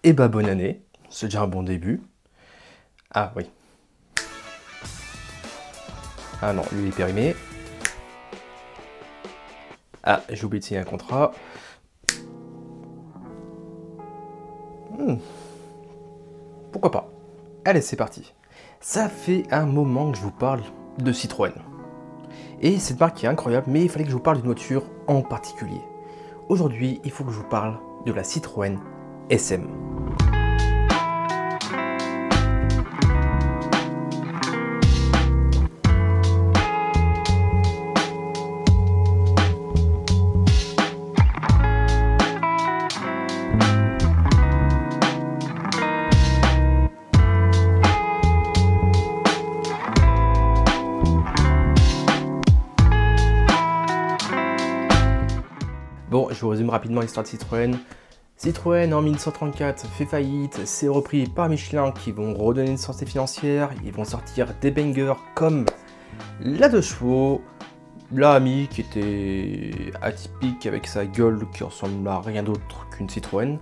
Eh bah bonne année, c'est déjà un bon début. Ah oui. Ah non, lui il est périmé. Ah, j'ai oublié de signer un contrat. Pourquoi pas? Allez, c'est parti. Ça fait un moment que je vous parle de Citroën. Et cette marque est incroyable, mais il fallait que je vous parle d'une voiture en particulier. Aujourd'hui, il faut que je vous parle de la Citroën SM. Bon, je vous résume rapidement l'histoire de Citroën. Citroën en 1934 fait faillite, c'est repris par Michelin qui vont redonner une santé financière, ils vont sortir des bangers comme la 2 chevaux, la Ami qui était atypique avec sa gueule qui ressemble à rien d'autre qu'une Citroën.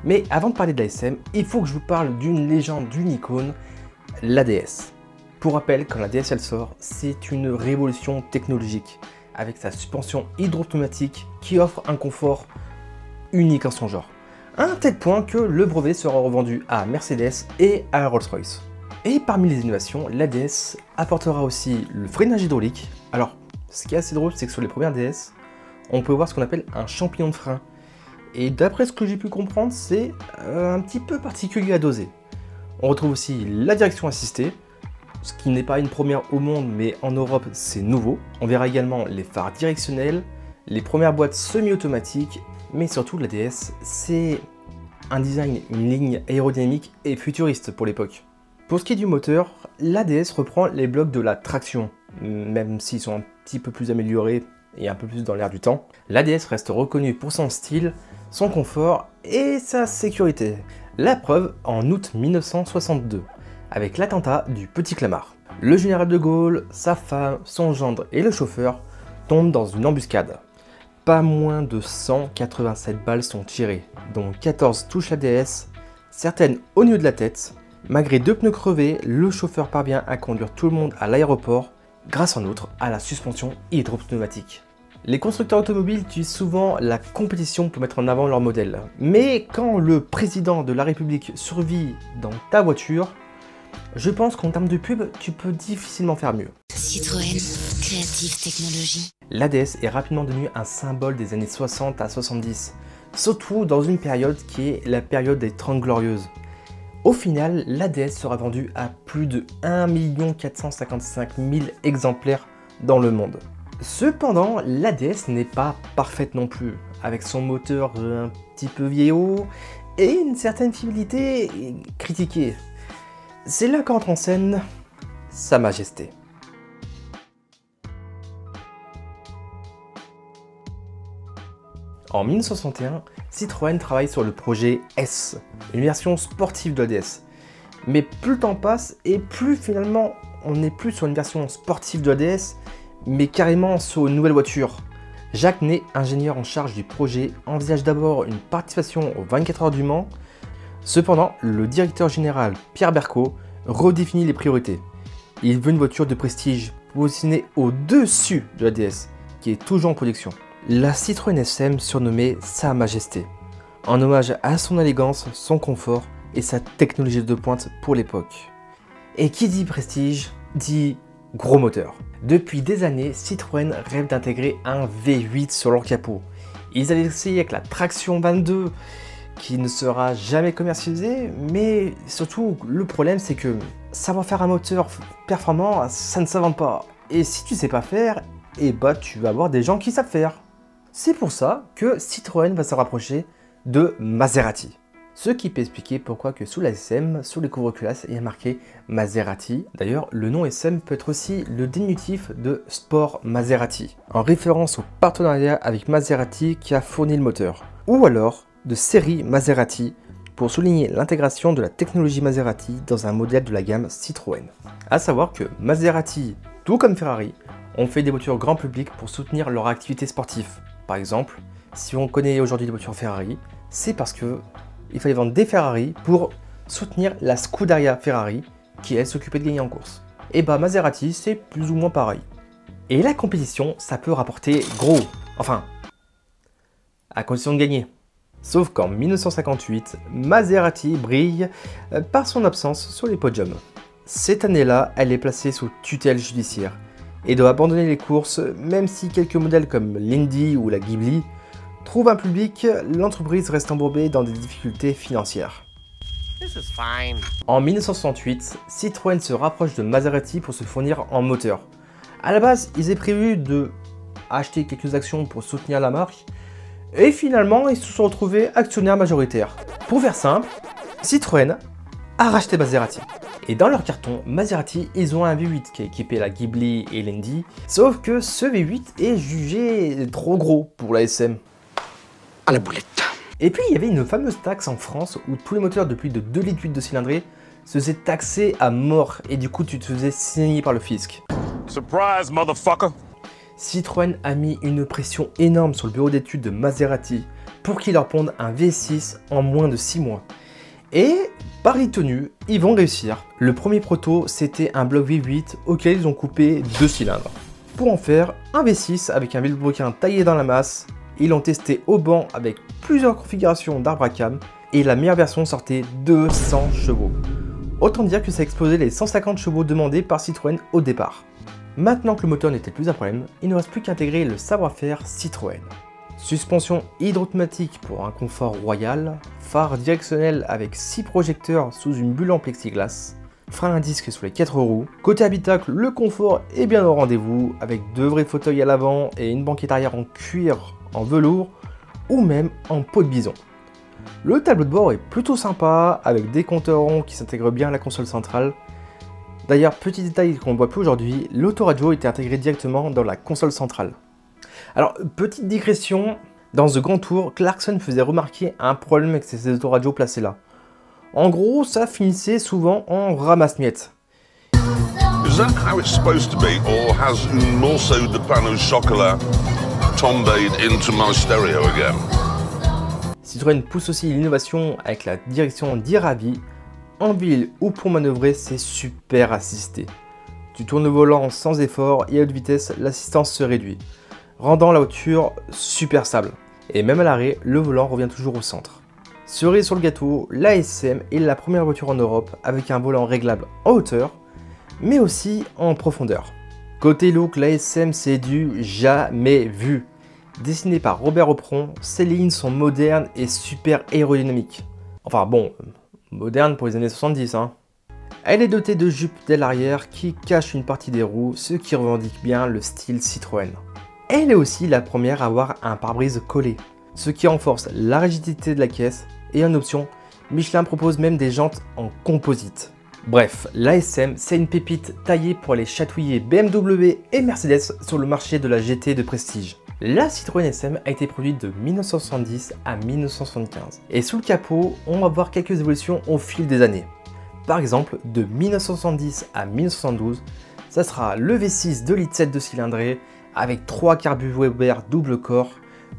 Mais avant de parler de la SM, il faut que je vous parle d'une légende, d'une icône, la DS. Pour rappel, quand la DS elle sort, c'est une révolution technologique avec sa suspension hydropneumatique qui offre un confort unique en son genre. À un tel point que le brevet sera revendu à Mercedes et à Rolls-Royce. Et parmi les innovations, la DS apportera aussi le freinage hydraulique. Alors, ce qui est assez drôle, c'est que sur les premières DS, on peut voir ce qu'on appelle un champignon de frein. Et d'après ce que j'ai pu comprendre, c'est un petit peu particulier à doser. On retrouve aussi la direction assistée, ce qui n'est pas une première au monde, mais en Europe c'est nouveau. On verra également les phares directionnels, les premières boîtes semi-automatiques, mais surtout la DS, c'est un design, une ligne aérodynamique et futuriste pour l'époque. Pour ce qui est du moteur, la DS reprend les blocs de la traction, même s'ils sont un petit peu plus améliorés et un peu plus dans l'air du temps. La DS reste reconnue pour son style, son confort et sa sécurité. La preuve en août 1962. Avec l'attentat du Petit Clamart. Le général de Gaulle, sa femme, son gendre et le chauffeur tombent dans une embuscade. Pas moins de 187 balles sont tirées, dont 14 touchent la DS, certaines au niveau de la tête. Malgré 2 pneus crevés, le chauffeur parvient à conduire tout le monde à l'aéroport, grâce en outre à la suspension hydropneumatique. Les constructeurs automobiles utilisent souvent la compétition pour mettre en avant leur modèle. Mais quand le président de la République survit dans ta voiture, je pense qu'en termes de pub, tu peux difficilement faire mieux. Citroën, Creative Technology. La DS est rapidement devenue un symbole des années 60 à 70, surtout dans une période qui est la période des 30 Glorieuses. Au final, la DS sera vendue à plus de 1 455 000 exemplaires dans le monde. Cependant, la DS n'est pas parfaite non plus, avec son moteur un petit peu vieillot et une certaine fiabilité critiquée. C'est là qu'entre en scène Sa Majesté. En 1961, Citroën travaille sur le projet S, une version sportive de la DS. Mais plus le temps passe et plus finalement on n'est plus sur une version sportive de la DS, mais carrément sur une nouvelle voiture. Jacques Ney, ingénieur en charge du projet, envisage d'abord une participation aux 24 heures du Mans. Cependant, le directeur général Pierre Bercot redéfinit les priorités. Il veut une voiture de prestige positionnée au-dessus de la DS, qui est toujours en production. La Citroën SM surnommée Sa Majesté, en hommage à son élégance, son confort et sa technologie de pointe pour l'époque. Et qui dit prestige, dit gros moteur. Depuis des années, Citroën rêve d'intégrer un V8 sur leur capot. Ils avaient essayé avec la Traction 22, qui ne sera jamais commercialisé, mais surtout le problème c'est que savoir faire un moteur performant, ça ne s'invente pas. Et si tu sais pas faire, et bah tu vas avoir des gens qui savent faire. C'est pour ça que Citroën va se rapprocher de Maserati. Ce qui peut expliquer pourquoi que sous la SM, sous les couvre-classes, il y a marqué Maserati. D'ailleurs, le nom SM peut être aussi le diminutif de Sport Maserati, en référence au partenariat avec Maserati qui a fourni le moteur. Ou alors de série Maserati, pour souligner l'intégration de la technologie Maserati dans un modèle de la gamme Citroën. A savoir que Maserati, tout comme Ferrari, ont fait des voitures grand public pour soutenir leur activité sportive. Par exemple, si on connaît aujourd'hui les voitures Ferrari, c'est parce que il fallait vendre des Ferrari pour soutenir la Scuderia Ferrari qui elle s'occupait de gagner en course. Et bah Maserati c'est plus ou moins pareil. Et la compétition ça peut rapporter gros, enfin, à condition de gagner. Sauf qu'en 1958, Maserati brille par son absence sur les podiums. Cette année-là, elle est placée sous tutelle judiciaire et doit abandonner les courses, même si quelques modèles comme l'Indy ou la Ghibli trouvent un public, l'entreprise reste embourbée dans des difficultés financières. En 1968, Citroën se rapproche de Maserati pour se fournir en moteur. A la base, ils avaient prévu de acheter quelques actions pour soutenir la marque, et finalement, ils se sont retrouvés actionnaires majoritaires. Pour faire simple, Citroën a racheté Maserati. Et dans leur carton, Maserati, ils ont un V8 qui est équipé la Ghibli et l'Indy, sauf que ce V8 est jugé trop gros pour la SM. À la boulette. Et puis il y avait une fameuse taxe en France où tous les moteurs de plus de 2,8 litres de cylindrée se faisaient taxer à mort et du coup tu te faisais saigner par le fisc. Surprise, motherfucker! Citroën a mis une pression énorme sur le bureau d'études de Maserati pour qu'ils leur pondent un V6 en moins de 6 mois. Et pari tenu, ils vont réussir. Le premier proto, c'était un bloc V8 auquel ils ont coupé 2 cylindres. Pour en faire un V6 avec un vilebrequin taillé dans la masse, ils l'ont testé au banc avec plusieurs configurations d'arbre à cam et la meilleure version sortait 200 chevaux. Autant dire que ça a explosé les 150 chevaux demandés par Citroën au départ. Maintenant que le moteur n'était plus un problème, il ne reste plus qu'à intégrer le savoir-faire Citroën. Suspension hydro-automatique pour un confort royal, phare directionnel avec 6 projecteurs sous une bulle en plexiglas, frein à disque sur les 4 roues. Côté habitacle, le confort est bien au rendez-vous avec 2 vrais fauteuils à l'avant et une banquette arrière en cuir, en velours ou même en peau de bison. Le tableau de bord est plutôt sympa avec des compteurs ronds qui s'intègrent bien à la console centrale. D'ailleurs, petit détail qu'on ne voit plus aujourd'hui, l'autoradio était intégré directement dans la console centrale. Alors, petite digression, dans The Grand Tour, Clarkson faisait remarquer un problème avec ces autoradios placées là. En gros, ça finissait souvent en ramasse-miettes. Is that how it's supposed to be, or has un morceau de pain au chocolat tombed into my stereo again? Citroën pousse aussi l'innovation avec la direction d'e-Ravi. En ville ou pour manœuvrer, c'est super assisté. Tu tournes le volant sans effort et à haute vitesse, l'assistance se réduit, rendant la voiture super stable. Et même à l'arrêt, le volant revient toujours au centre. Cerise sur le gâteau, la SM est la première voiture en Europe avec un volant réglable en hauteur, mais aussi en profondeur. Côté look, la SM c'est du jamais vu. Dessiné par Robert Opron, ces lignes sont modernes et super aérodynamiques. Enfin bon, moderne pour les années 70 hein. Elle est dotée de jupes d'aile arrière qui cachent une partie des roues, ce qui revendique bien le style Citroën. Elle est aussi la première à avoir un pare-brise collé, ce qui renforce la rigidité de la caisse et en option, Michelin propose même des jantes en composite. Bref, l'ASM c'est une pépite taillée pour aller chatouiller BMW et Mercedes sur le marché de la GT de prestige. La Citroën SM a été produite de 1970 à 1975 et sous le capot, on va voir quelques évolutions au fil des années. Par exemple, de 1970 à 1972, ça sera le V6 2,7 litres de cylindrée avec 3 carburéteurs double corps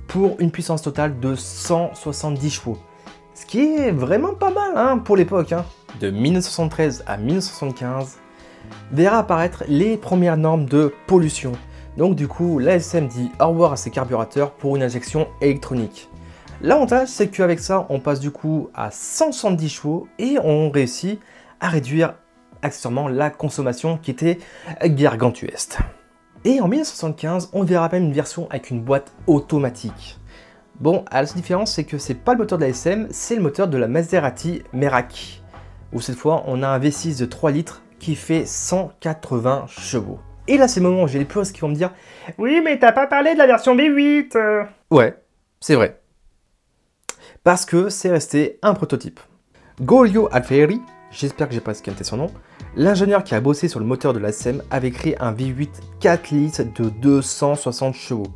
pour une puissance totale de 170 chevaux. Ce qui est vraiment pas mal hein, pour l'époque. Hein. De 1973 à 1975, verra apparaître les premières normes de pollution. Donc du coup, l'ASM dit au revoir à ses carburateurs pour une injection électronique. L'avantage, c'est qu'avec ça, on passe du coup à 170 chevaux et on réussit à réduire accessoirement la consommation qui était gargantuesque. Et en 1975, on verra même une version avec une boîte automatique. Bon, la seule différence, c'est que c'est pas le moteur de la SM, c'est le moteur de la Maserati Merak, où cette fois, on a un V6 de 3 litres qui fait 180 chevaux. Et là, c'est le moment où j'ai les puristes qui vont me dire « Oui, mais t'as pas parlé de la version V8 Ouais, c'est vrai. Parce que c'est resté un prototype. Giulio Alfieri, j'espère que j'ai pas scanté son nom, l'ingénieur qui a bossé sur le moteur de la SM avait créé un V8 4 litres de 260 chevaux.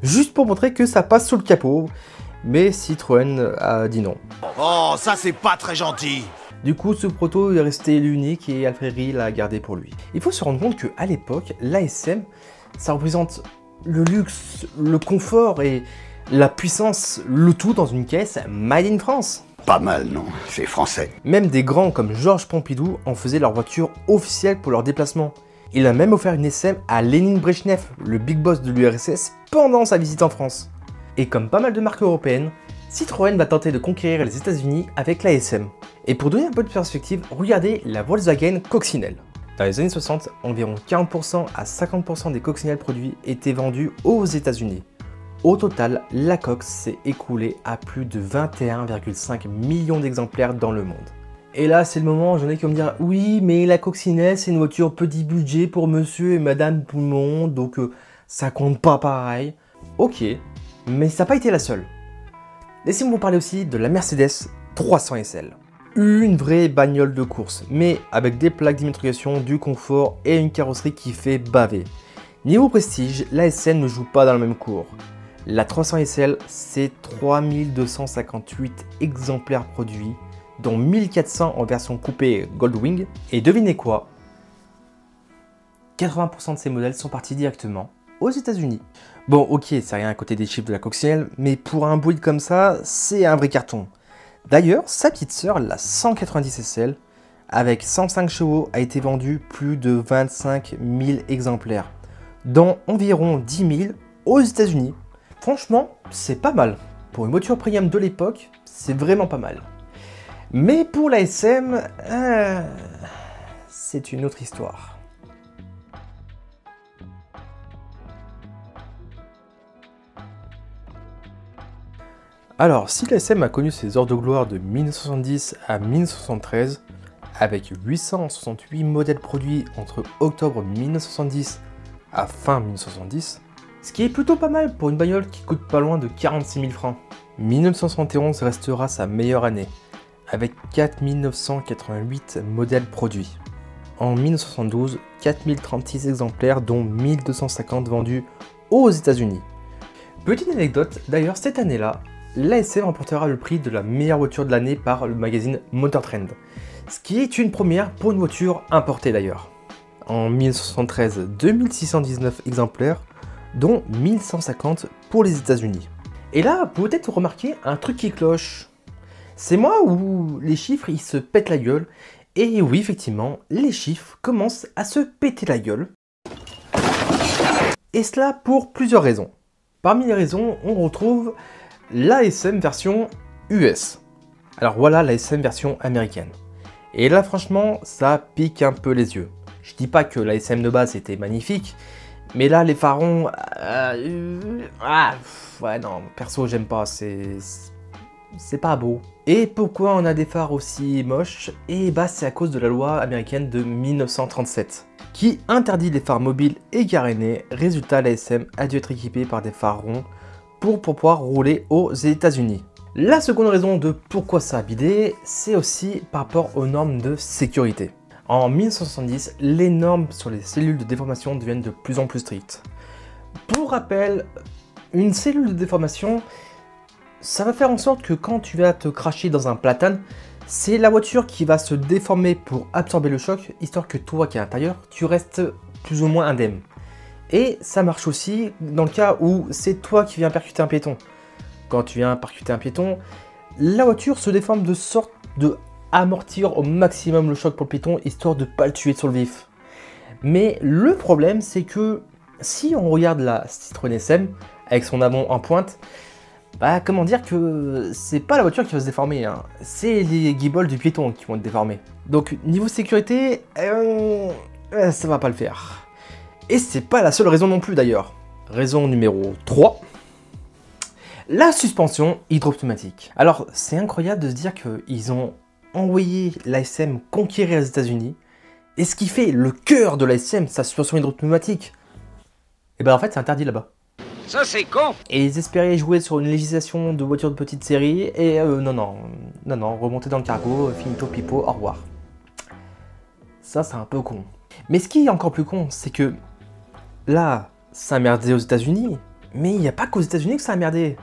Juste pour montrer que ça passe sous le capot, mais Citroën a dit non. Oh, ça c'est pas très gentil. Du coup, ce proto est resté l'unique et Alfieri l'a gardé pour lui. Il faut se rendre compte qu'à l'époque, l'ASM, ça représente le luxe, le confort et la puissance, le tout dans une caisse made in France. Pas mal, non? C'est français. Même des grands comme Georges Pompidou en faisaient leur voiture officielle pour leurs déplacements. Il a même offert une SM à Lénine Brejnev, le big boss de l'URSS, pendant sa visite en France. Et comme pas mal de marques européennes, Citroën va tenter de conquérir les États-Unis avec la SM. Et pour donner un peu de perspective, regardez la Volkswagen Coccinelle. Dans les années 60, environ 40% à 50% des coccinelles produits étaient vendus aux États-Unis. Au total, la Cox s'est écoulée à plus de 21,5 millions d'exemplaires dans le monde. Et là, c'est le moment où j'en ai qui vont me dire « Oui, mais la Coccinelle, c'est une voiture petit budget pour monsieur et madame tout le monde, donc ça compte pas pareil. » Ok, mais ça n'a pas été la seule. Laissez-moi vous parler aussi de la Mercedes 300 SL. Une vraie bagnole de course, mais avec des plaques d'immatriculation, du confort et une carrosserie qui fait baver. Niveau prestige, la SL ne joue pas dans le même cours. La 300 SL, c'est 3258 exemplaires produits, dont 1400 en version coupée Goldwing. Et devinez quoi? 80% de ces modèles sont partis directement aux États-Unis. Bon, ok, c'est rien à côté des chiffres de la Coccinelle, mais pour un build comme ça, c'est un vrai carton. D'ailleurs, sa petite sœur, la 190 SL, avec 105 chevaux, a été vendue plus de 25 000 exemplaires, dont environ 10 000 aux États-Unis. Franchement, c'est pas mal. Pour une voiture premium de l'époque, c'est vraiment pas mal. Mais pour la SM, c'est une autre histoire. Alors, si la SM a connu ses heures de gloire de 1970 à 1973, avec 868 modèles produits entre octobre 1970 à fin 1970, ce qui est plutôt pas mal pour une bagnole qui coûte pas loin de 46 000 francs. 1971 restera sa meilleure année, avec 4 988 modèles produits. En 1972, 4036 exemplaires, dont 1250 vendus aux États-Unis. Petite anecdote, d'ailleurs cette année-là, l'ASM remportera le prix de la meilleure voiture de l'année par le magazine Motor Trend, ce qui est une première pour une voiture importée d'ailleurs. En 1973, 2619 exemplaires, dont 1150 pour les États-Unis. Et là, vous pouvez peut-être remarquer un truc qui cloche. C'est moi où les chiffres ils se pètent la gueule. Et oui, effectivement, les chiffres commencent à se péter la gueule. Et cela pour plusieurs raisons. Parmi les raisons, on retrouve l'ASM version US. Alors voilà l'ASM version américaine. Et là, franchement, ça pique un peu les yeux. Je dis pas que l'ASM de base était magnifique, mais là, les farons... ouais, non, perso, j'aime pas, c'est pas beau. Et pourquoi on a des phares aussi moches? Et bah, c'est à cause de la loi américaine de 1937, qui interdit les phares mobiles et carénés. Résultat, l'ASM a dû être équipé par des phares ronds pour pouvoir rouler aux États-Unis. La seconde raison de pourquoi ça a bidé, c'est aussi par rapport aux normes de sécurité. En 1970, les normes sur les cellules de déformation deviennent de plus en plus strictes. Pour rappel, une cellule de déformation, ça va faire en sorte que quand tu vas te cracher dans un platane, c'est la voiture qui va se déformer pour absorber le choc, histoire que toi qui es à l'intérieur, tu restes plus ou moins indemne. Et ça marche aussi dans le cas où c'est toi qui viens percuter un piéton. Quand tu viens percuter un piéton, la voiture se déforme de sorte de amortir au maximum le choc pour le piéton, histoire de ne pas le tuer sur le vif. Mais le problème, c'est que si on regarde la Citroën SM avec son avant en pointe, bah comment dire que c'est pas la voiture qui va se déformer, hein. C'est les guibolles du piéton qui vont être déformés. Donc niveau sécurité, ça va pas le faire. Et c'est pas la seule raison non plus d'ailleurs. Raison numéro 3. La suspension hydropneumatique. Alors c'est incroyable de se dire qu'ils ont envoyé l'ASM conquérir les États-Unis, et ce qui fait le cœur de l'ASM, sa suspension hydropneumatique, et ben en fait c'est interdit là-bas. Ça c'est con. Et ils espéraient jouer sur une législation de voitures de petite série, et non, remonter dans le cargo, finito pipo, au revoir. Ça c'est un peu con. Mais ce qui est encore plus con, c'est que là, ça a merdé aux États-Unis, mais il n'y a pas qu'aux États-Unis que ça a merdé.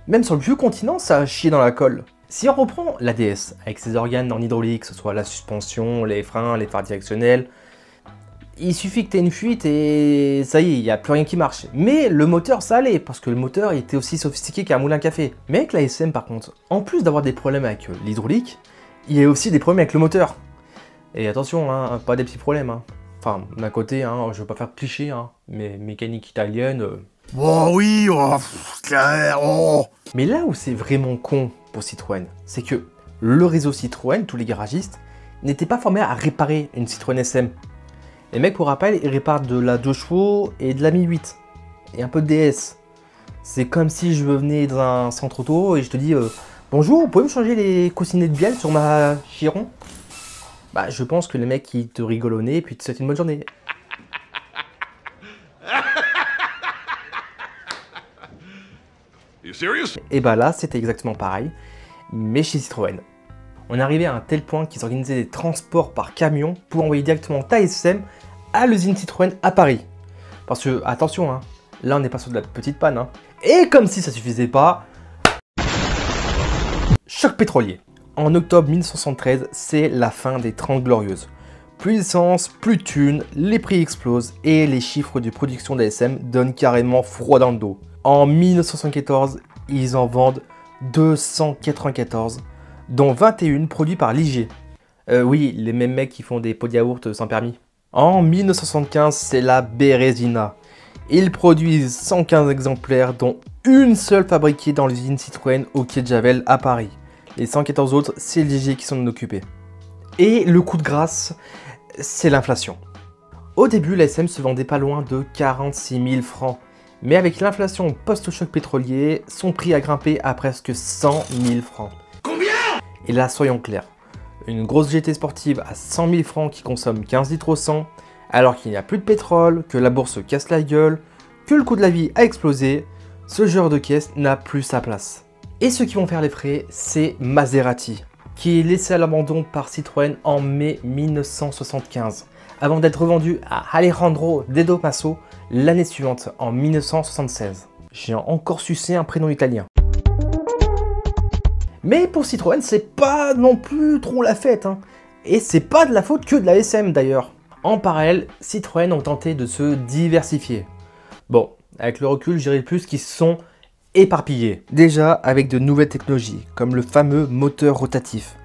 Même sur le vieux continent, ça a chié dans la colle. Si on reprend la DS avec ses organes en hydraulique, que ce soit la suspension, les freins, les phares directionnels, il suffit que tu aies une fuite et ça y est, il n'y a plus rien qui marche. Mais le moteur, ça allait, parce que le moteur était aussi sophistiqué qu'un moulin à café. Mais avec la SM, par contre, en plus d'avoir des problèmes avec l'hydraulique, il y a aussi des problèmes avec le moteur. Et attention, hein, pas des petits problèmes. Hein. Enfin, d'un côté, hein, je veux pas faire cliché, hein, mais mécanique italienne... Oh oui, oh, clair, oh. Mais là où c'est vraiment con pour Citroën, c'est que le réseau Citroën, tous les garagistes, n'étaient pas formés à réparer une Citroën SM. Les mecs, pour rappel, ils réparent de la 2 chevaux et de la Mi 8. Et un peu de DS. C'est comme si je venais dans un centre auto et je te dis bonjour, vous pouvez me changer les coussinets de bielle sur ma Chiron? Bah, je pense que les mecs, ils te rigolent au nez et puis te souhaitent une bonne journée. You serious? Et bah là, c'était exactement pareil, mais chez Citroën. On est arrivé à un tel point qu'ils organisaient des transports par camion pour envoyer directement ta SM à l'usine Citroën à Paris. Parce que, attention, hein, là on n'est pas sur de la petite panne. Hein. Et comme si ça suffisait pas, choc pétrolier. En octobre 1973, c'est la fin des 30 glorieuses. Plus d'essence, plus de thunes, les prix explosent et les chiffres de production d'ASM donnent carrément froid dans le dos. En 1974, ils en vendent 294, dont 21 produits par Ligier. Oui, les mêmes mecs qui font des pots de yaourt sans permis. En 1975, c'est la Bérésina. Ils produisent 115 exemplaires, dont une seule fabriquée dans l'usine Citroën au quai de Javel à Paris. Les 114 autres, c'est Ligier qui s'en occupait. Et le coup de grâce, c'est l'inflation. Au début, la SM se vendait pas loin de 46 000 francs. Mais avec l'inflation post-choc pétrolier, son prix a grimpé à presque 100 000 francs. Combien? Et là, soyons clairs. Une grosse GT sportive à 100 000 francs qui consomme 15 litres au 100, alors qu'il n'y a plus de pétrole, que la bourse se casse la gueule, que le coût de la vie a explosé, ce genre de caisse n'a plus sa place. Et ceux qui vont faire les frais, c'est Maserati, qui est laissé à l'abandon par Citroën en mai 1975, avant d'être revendu à Alejandro Dedo Masso l'année suivante, en 1976. J'ai encore sucé un prénom italien. Mais pour Citroën, c'est pas non plus trop la fête, hein. Et c'est pas de la faute que de la SM d'ailleurs. En parallèle, Citroën ont tenté de se diversifier. Bon, avec le recul, je dirais plus qu'ils se sont éparpillés. Déjà avec de nouvelles technologies, comme le fameux moteur rotatif,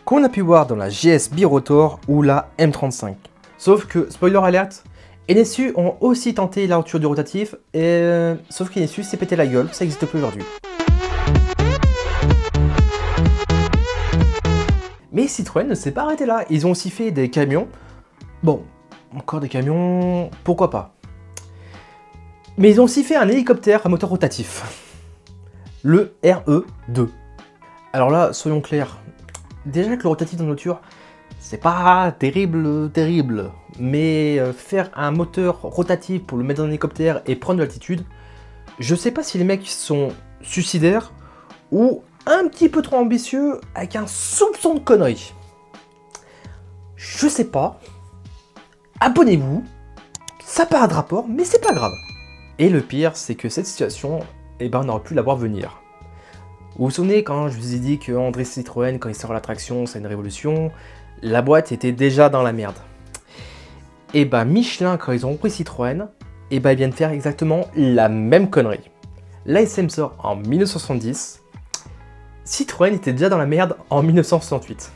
qu'on a pu voir dans la GS Birotor ou la M35. Sauf que, spoiler alert, NSU ont aussi tenté l'aventure du rotatif, et sauf qu'NSU s'est pété la gueule, ça n'existe plus aujourd'hui. Mais Citroën ne s'est pas arrêté là, ils ont aussi fait des camions. Bon, encore des camions, pourquoi pas. Mais ils ont aussi fait un hélicoptère à moteur rotatif. Le RE2. Alors là, soyons clairs, déjà que le rotatif dans une voiture, c'est pas terrible, mais faire un moteur rotatif pour le mettre dans un hélicoptère et prendre de l'altitude, je sais pas si les mecs sont suicidaires ou un petit peu trop ambitieux avec un soupçon de connerie. Je sais pas, abonnez-vous, ça part de rapport, mais c'est pas grave. Et le pire, c'est que cette situation, eh ben, on aurait pu la voir venir. Vous vous souvenez quand je vous ai dit que André Citroën, quand il sort l'attraction, c'est une révolution, la boîte était déjà dans la merde. Et bah Michelin, quand ils ont repris Citroën, et bah ils viennent faire exactement la même connerie. L'ASM sort en 1970, Citroën était déjà dans la merde en 1968.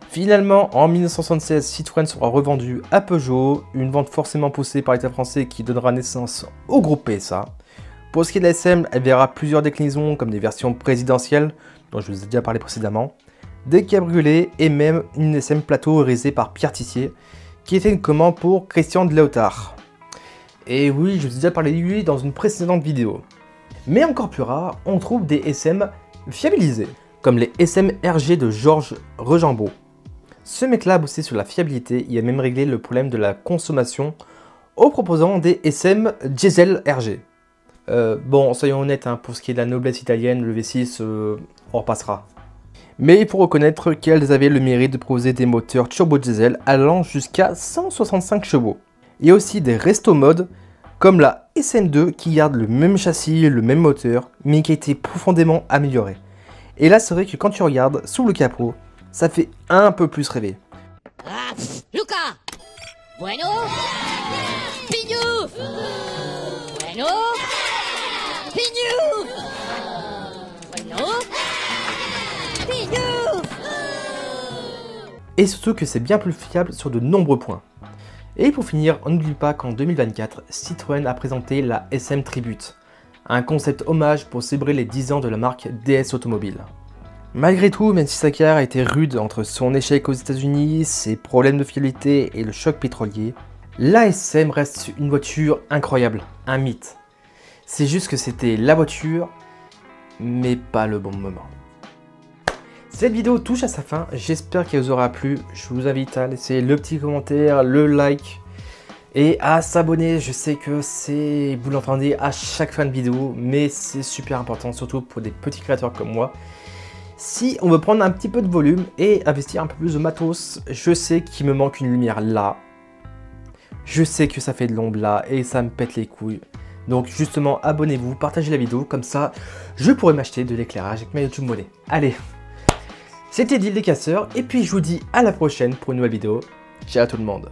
Finalement, en 1976, Citroën sera revendu à Peugeot, une vente forcément poussée par l'État français qui donnera naissance au groupe PSA. Pour ce qui est de la SM, elle verra plusieurs déclinaisons comme des versions présidentielles, dont je vous ai déjà parlé précédemment, des cabriolets et même une SM plateau réalisée par Pierre Tissier, qui était une commande pour Christian de Léotard. Et oui, je vous ai déjà parlé de lui dans une précédente vidéo. Mais encore plus rare, on trouve des SM fiabilisés, comme les SM RG de Georges Rejambeau. Ce mec-là a bossé sur la fiabilité, il a même réglé le problème de la consommation en proposant des SM Diesel RG. Bon, soyons honnêtes, hein, pour ce qui est de la noblesse italienne, le V6, on repassera. Mais il faut reconnaître qu'elles avaient le mérite de proposer des moteurs turbo diesel allant jusqu'à 165 chevaux. Il y a aussi des resto modes, comme la SM2 qui garde le même châssis, le même moteur, mais qui a été profondément amélioré. Et là, c'est vrai que quand tu regardes sous le capot, ça fait un peu plus rêver. Ah, Luca! Bueno? Bueno. Pignou. Bueno. Pignou. Et surtout que c'est bien plus fiable sur de nombreux points. Et pour finir, on n'oublie pas qu'en 2024, Citroën a présenté la SM Tribute, un concept hommage pour célébrer les 10 ans de la marque DS Automobile. Malgré tout, même si sa carrière a été rude entre son échec aux États-Unis, ses problèmes de fiabilité et le choc pétrolier, la SM reste une voiture incroyable, un mythe. C'est juste que c'était la voiture, mais pas le bon moment. Cette vidéo touche à sa fin, j'espère qu'elle vous aura plu. Je vous invite à laisser le petit commentaire, le like et à s'abonner. Je sais que vous l'entendez à chaque fin de vidéo, mais c'est super important, surtout pour des petits créateurs comme moi. Si on veut prendre un petit peu de volume et investir un peu plus de matos, je sais qu'il me manque une lumière là. Je sais que ça fait de l'ombre là et ça me pète les couilles. Donc justement, abonnez-vous, partagez la vidéo, comme ça je pourrai m'acheter de l'éclairage avec ma YouTube monnaie. Allez, c'était Deal des casseurs et puis je vous dis à la prochaine pour une nouvelle vidéo. Ciao tout le monde.